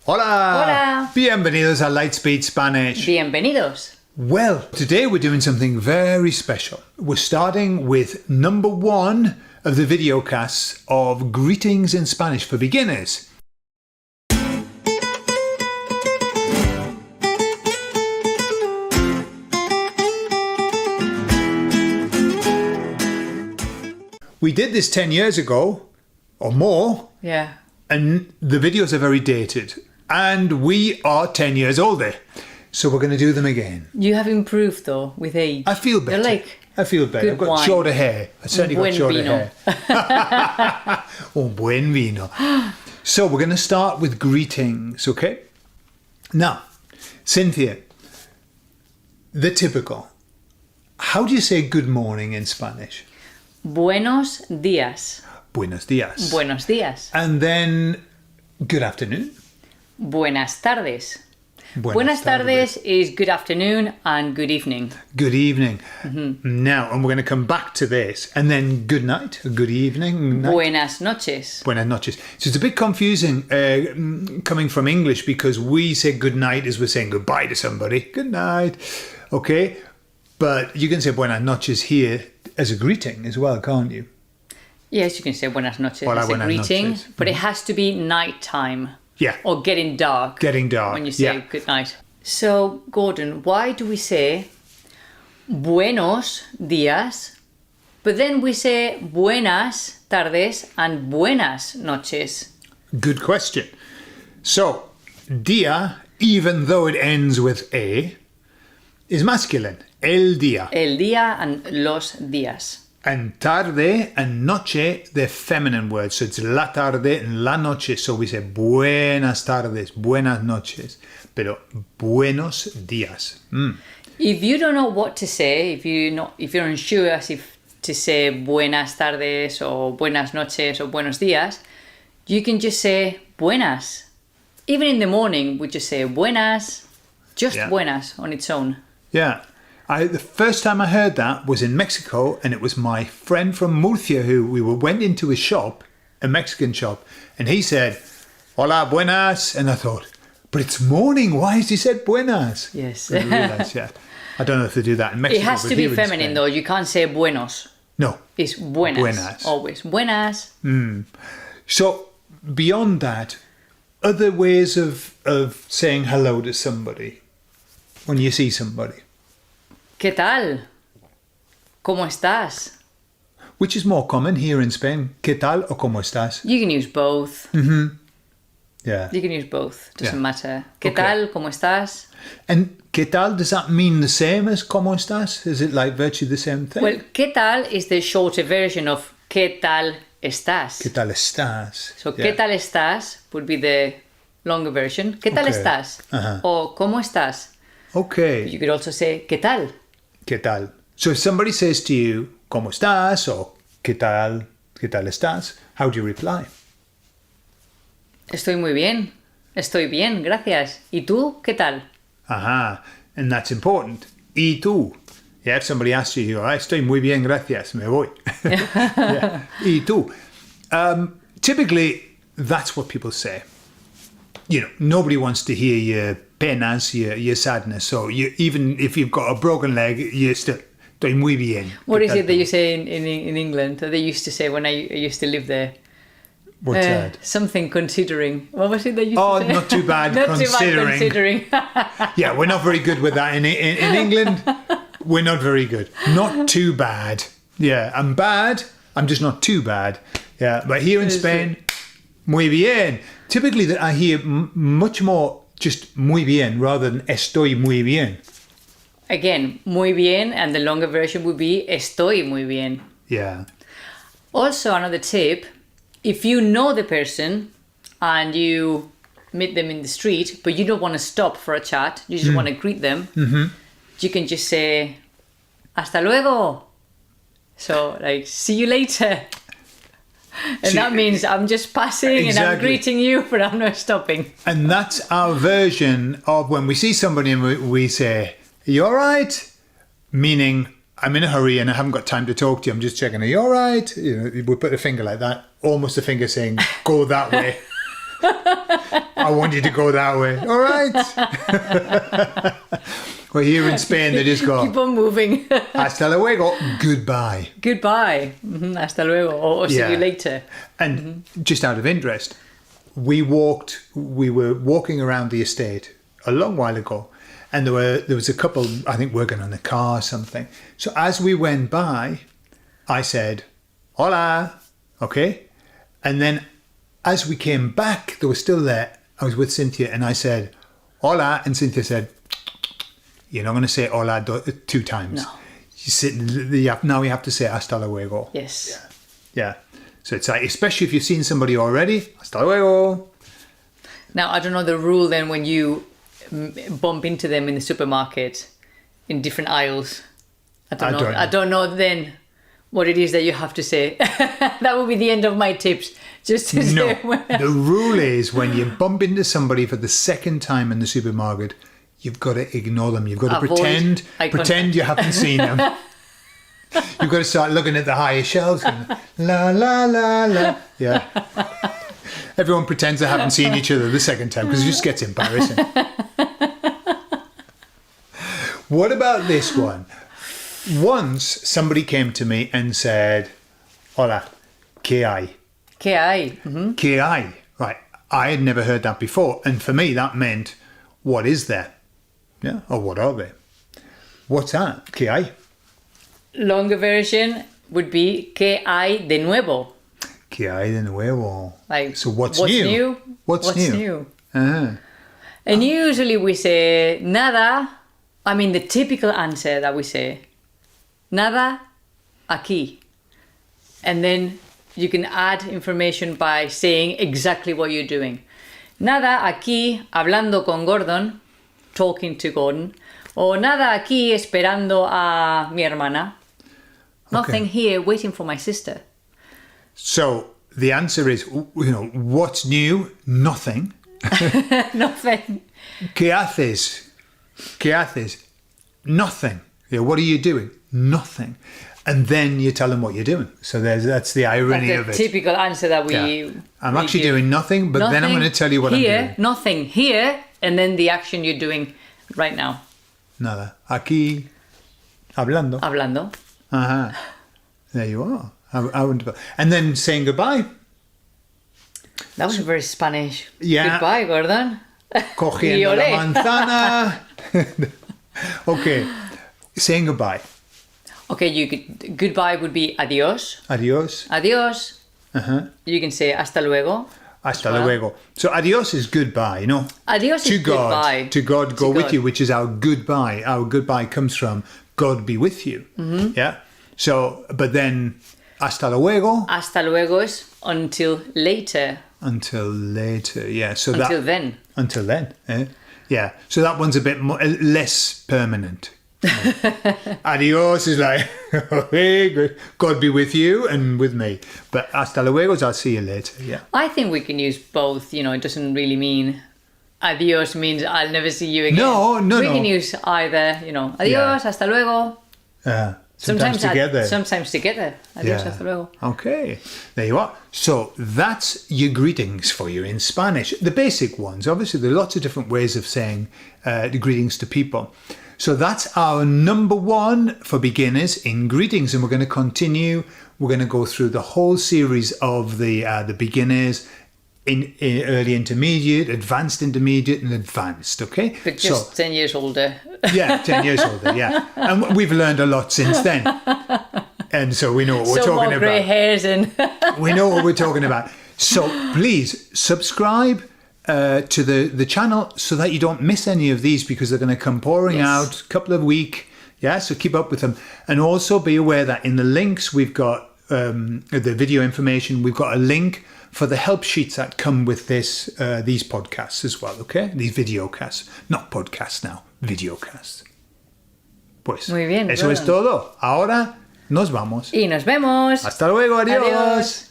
Hola! Hola! Bienvenidos a LightSpeed Spanish. Bienvenidos. Well, today we're doing something very special. We're starting with number 1 of the videocasts of Greetings in Spanish for Beginners. We did this 10 years ago, or more. Yeah. And the videos are very dated. And we are 10 years older. So we're going to do them again. You have improved though with age. I feel better. You're like I feel better. I've got shorter hair. I certainly got shorter vino. hair. Un buen vino. So we're going to start with greetings, okay? Now, Cynthia, the typical. How do you say good morning in Spanish? Buenos días. Buenos días. Buenos días. And then good afternoon. Buenas tardes. Buenas tardes is good afternoon and good evening. Good evening. Mm-hmm. Now, and we're going to come back to this. And then good night, good evening. Night. Buenas noches. Buenas noches. So it's a bit confusing coming from English because we say good night as we're saying goodbye to somebody. Good night. Okay. But you can say buenas noches here as a greeting as well, can't you? Yes, you can say buenas noches Hola, as a buenas greeting, noches. but it has to be nighttime. Yeah. Or getting dark. Getting dark. When you say good night. So, Gordon, why do we say buenos días, but then we say buenas tardes and buenas noches? Good question. So, dia, even though it ends with a, is masculine. El día. El día and los días. And tarde and noche, they're feminine words. So it's la tarde and la noche. So we say buenas tardes, buenas noches. Pero buenos días. If you don't know what to say, if you're unsure as if to say buenas tardes or buenas noches or buenos días, you can just say buenas. Even in the morning, we just say buenas, just buenas on its own. Yeah. The first time I heard that was in Mexico, and it was my friend from Murcia who went into his shop, a Mexican shop, and he said, hola, buenas. And I thought, but it's morning. Why has he said buenas? Yes. I realized, yeah. I don't know if they do that in Mexico. It has to be feminine, though. You can't say buenos. No. It's buenas. Buenas. Always. Buenas. So, beyond that, other ways of saying hello to somebody when you see somebody. ¿Qué tal? ¿Cómo estás? Which is more common here in Spain? ¿Qué tal o cómo estás? You can use both. Mm-hmm. Yeah. You can use both. Doesn't matter. ¿Qué tal? ¿Cómo estás? And ¿qué tal, does that mean the same as ¿cómo estás? Is it like virtually the same thing? Well, ¿qué tal is the shorter version of ¿qué tal estás? ¿Qué tal estás? So, ¿qué tal estás would be the longer version. ¿Qué tal estás? Or ¿cómo estás? Okay. You could also say ¿qué tal? ¿Qué tal? So if somebody says to you, ¿cómo estás? Or ¿qué tal estás? How do you reply? Estoy muy bien. Estoy bien, gracias. ¿Y tú? ¿Qué tal? Aha. And that's important. ¿Y tú? Yeah, if somebody asks you, estoy muy bien, gracias, me voy. Yeah. ¿Y tú? Typically, that's what people say. You know, nobody wants to hear your penas, your sadness. So even if you've got a broken leg, you're still estoy muy bien. What is it that you say in England that they used to say when I used to live there? What's that? Something considering. What was it that you used to say? Oh, not too bad not considering. Too bad considering. Yeah, we're not very good with that in England. We're not very good. Not too bad. Yeah, I'm bad. I'm just not too bad. Yeah, but here in Spain, muy bien. Typically, I hear much more just muy bien rather than estoy muy bien. Again, muy bien, and the longer version would be estoy muy bien. Yeah. Also, another tip, if you know the person and you meet them in the street, but you don't want to stop for a chat, you just want to greet them, you can just say, hasta luego. So, like, see you later. And that means I'm just passing and I'm greeting you, but I'm not stopping. And that's our version of when we see somebody and we say, are you all right? Meaning, I'm in a hurry and I haven't got time to talk to you. I'm just checking, are you all right? You know, we put a finger like that, almost a finger saying, go that way. I want you to go that way. All right. Well, here in Spain, they just go, keep on moving. hasta luego, goodbye. Goodbye. Hasta luego. Or see you later. And just out of interest, we were walking around the estate a long while ago, and there was a couple, I think, working on a car or something. So as we went by, I said, hola, okay? And then as we came back, they were still there. I was with Cynthia, and I said, hola, and Cynthia said, you're not going to say hola 2 times. No. Now we have to say hasta luego. Yes. Yeah. So it's like, especially if you've seen somebody already, hasta luego. Now, I don't know the rule then when you bump into them in the supermarket in different aisles. I don't know then what it is that you have to say. That will be the end of my tips. Just to say the rule is when you bump into somebody for the second time in the supermarket, you've got to ignore them. You've got to pretend you haven't seen them. You've got to start looking at the higher shelves. And, la, la, la, la. Yeah. Everyone pretends they haven't seen each other the second time because it just gets embarrassing. What about this one? Once somebody came to me and said, hola, ¿qué hay? ¿Qué hay? ¿Qué hay? Right. I had never heard that before. And for me, that meant, what is there? Yeah. Or what are they? What's that? ¿Qué hay? Longer version would be ¿qué hay de nuevo? ¿Qué hay de nuevo? Like, so what's new? What's new? Uh-huh. And usually we say nada. I mean, the typical answer that we say, nada aquí. And then you can add information by saying exactly what you're doing. Nada aquí hablando con Gordon, talking to Gordon. O nada aquí esperando a mi hermana. Nothing here waiting for my sister. So the answer is, what's new? Nothing. Nothing. ¿Qué haces? ¿Qué haces? Nothing. Yeah, what are you doing? Nothing. And then you tell them what you're doing. So that's the irony of it. Typical answer that we I'm actually doing nothing, but then I'm going to tell you what here, I'm doing. Nothing here, and then the action you're doing right now. Nada. Aquí, hablando. Hablando. Uh-huh. There you are. How wonderful. And then saying goodbye. That was very Spanish. Yeah. Goodbye, Gordon. Cogiendo la manzana. Okay. Saying goodbye. Okay, goodbye would be adiós. Adiós. Adiós. Uh-huh. You can say hasta luego. Hasta luego. So adiós is goodbye, Adiós is goodbye. To God go with you, which is our goodbye. Our goodbye comes from God be with you. Mm-hmm. Yeah. So, but then hasta luego. Hasta luego is until later. Until later, yeah. So until then. Until then, yeah. So that one's a bit less permanent. Adios is like, hey, God be with you and with me. But hasta luego is I'll see you later, yeah. I think we can use both, it doesn't really mean adios means I'll never see you again. No. We can use either, adios, hasta luego. Sometimes together. Sometimes together. Adios, hasta luego. Okay, there you are. So that's your greetings for you in Spanish. The basic ones. Obviously, there are lots of different ways of saying the greetings to people. So that's our number 1 for beginners in greetings. And we're going to continue. We're going to go through the whole series of the beginners in early intermediate, advanced intermediate, and advanced, okay? But just 10 years older. Yeah, 10 years older, yeah. And we've learned a lot since then. And so we know what we're talking about. More grey hairs and... We know what we're talking about. So please subscribe to the channel so that you don't miss any of these because they're going to come pouring out a couple of weeks. Yeah, so keep up with them. And also be aware that in the links we've got the video information, we've got a link for the help sheets that come with these podcasts as well, okay? These videocasts. Not podcasts now, videocasts. Pues, muy bien, eso es todo. Ahora nos vamos. Y nos vemos. Hasta luego, adiós.